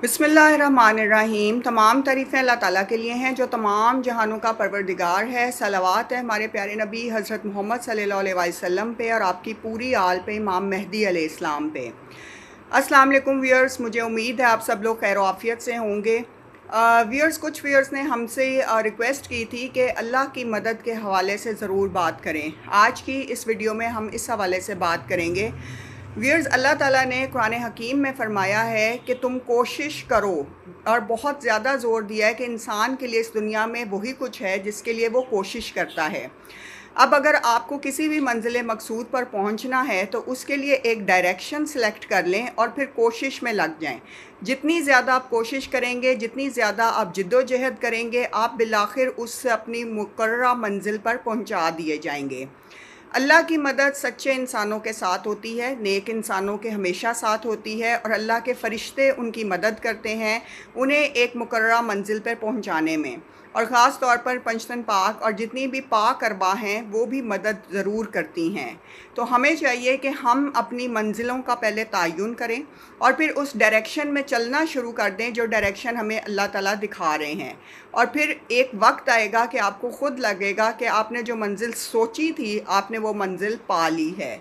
बिस्मिल्लाहिर्रहमानिर्रहीम। तमाम तारीफ़ें अल्लाह ताला के लिए हैं जो तमाम जहानों का परवरदिगार है। सलावत है हमारे प्यारे नबी हज़रत मोहम्मद सल्लल्लाहु अलैहि वसल्लम पे और आपकी पूरी आल पे, इमाम मेहदी अलैहिस्सलाम पे। अस्सलाम वालेकुम व्यूअर्स, मुझे उम्मीद है आप सब लोग खैर आफियत से होंगे। व्यूअर्स, कुछ व्यूअर्स ने हमसे रिक्वेस्ट की थी कि अल्लाह की मदद के हवाले से ज़रूर बात करें। आज की इस वीडियो में हम इस हवाले से बात करेंगे। व्यूअर्स, अल्लाह ताला ने कुरान हकीम में फ़रमाया है कि तुम कोशिश करो, और बहुत ज़्यादा ज़ोर दिया है कि इंसान के लिए इस दुनिया में वही कुछ है जिसके लिए वो कोशिश करता है। अब अगर आपको किसी भी मंजिल मकसूद पर पहुंचना है तो उसके लिए एक डायरेक्शन सेलेक्ट कर लें और फिर कोशिश में लग जाएं। जितनी ज़्यादा आप कोशिश करेंगे, जितनी ज़्यादा आप जिद्दोजहद करेंगे, आप बिलाखिर उससे अपनी मुकर्ररा मंजिल पर पहुंचा दिए जाएंगे। अल्लाह की मदद सच्चे इंसानों के साथ होती है, नेक इंसानों के हमेशा साथ होती है, और अल्लाह के फ़रिश्ते उनकी मदद करते हैं उन्हें एक मुकर्ररा मंजिल पर पहुंचाने में। और ख़ास तौर पर पंचतन पाक और जितनी भी पाक अरबा हैं वो भी मदद ज़रूर करती हैं। तो हमें चाहिए कि हम अपनी मंजिलों का पहले तयन करें और फिर उस डायरेक्शन में चलना शुरू कर दें जो डायरेक्शन हमें अल्लाह ताला दिखा रहे हैं। और फिर एक वक्त आएगा कि आपको ख़ुद लगेगा कि आपने जो मंजिल सोची थी आपने वो मंजिल पा ली है।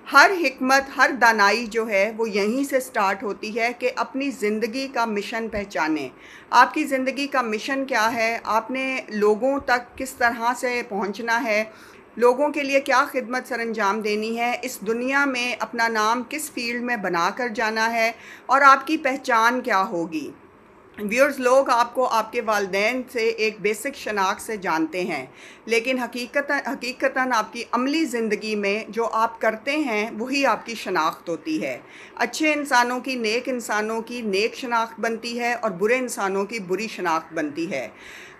हर हिकमत, हर दानाई जो है वो यहीं से स्टार्ट होती है कि अपनी ज़िंदगी का मिशन पहचानें। आपकी ज़िंदगी का मिशन क्या है, आपने लोगों तक किस तरह से पहुंचना है, लोगों के लिए क्या खिदमत सरअंजाम देनी है, इस दुनिया में अपना नाम किस फील्ड में बना कर जाना है, और आपकी पहचान क्या होगी। व्यूअर्स, लोग आपको आपके वालिदैन से एक बेसिक शनाख्त से जानते हैं, लेकिन हकीकतन आपकी अमली ज़िंदगी में जो आप करते हैं वही आपकी शनाख्त होती है। अच्छे इंसानों की, नेक इंसानों की नेक शनाख्त बनती है और बुरे इंसानों की बुरी शनाख्त बनती है।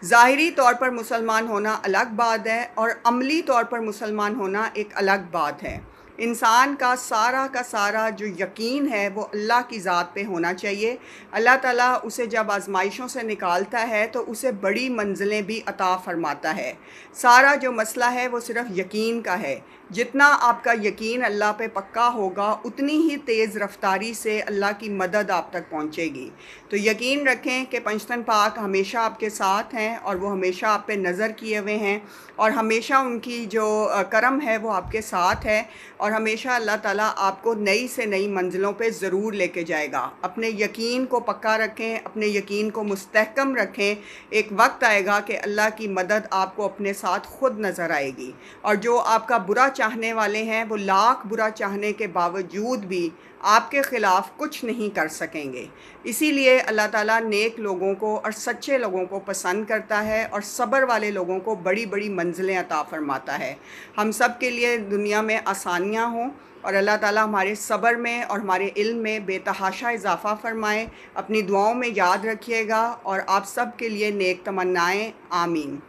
ज़ाहिरी तौर पर मुसलमान होना अलग बात है और अमली तौर पर मुसलमान होना एक अलग बात है। इंसान का सारा जो यकीन है वो अल्लाह की ज़ात पे होना चाहिए। अल्लाह ताला उसे जब आज़माइशों से निकालता है तो उसे बड़ी मंजिलें भी अता फ़रमाता है। सारा जो मसला है वो सिर्फ़ यकीन का है। जितना आपका यकीन अल्लाह पे पक्का होगा उतनी ही तेज़ रफ्तारी से अल्लाह की मदद आप तक पहुँचेगी। तो यकीन रखें कि पंचतन पाक हमेशा आपके साथ हैं और वो हमेशा आप पे नज़र किए हुए हैं, और हमेशा उनकी जो करम है वो आपके साथ है, और हमेशा अल्लाह ताला आपको नई से नई मंजिलों पे ज़रूर लेके जाएगा। अपने यकीन को पक्का रखें, अपने यकीन को मुस्तहकम रखें। एक वक्त आएगा कि अल्लाह की मदद आपको अपने साथ ख़ुद नज़र आएगी, और जो आपका बुरा चाहने वाले हैं वो लाख बुरा चाहने के बावजूद भी आपके ख़िलाफ़ कुछ नहीं कर सकेंगे। इसीलिए अल्लाह ताला नेक लोगों को और सच्चे लोगों को पसंद करता है और सब्र वाले लोगों को बड़ी बड़ी मंजिलें अता फ़रमाता है। हम सब के लिए दुनिया में आसानियाँ हों, और अल्लाह ताला हमारे सब्र में और हमारे इल्म में बेतहाशा इजाफ़ा फ़रमाएँ। अपनी दुआओं में याद रखिएगा, और आप सब के लिए नेक तमन्नाएँ। आमीन।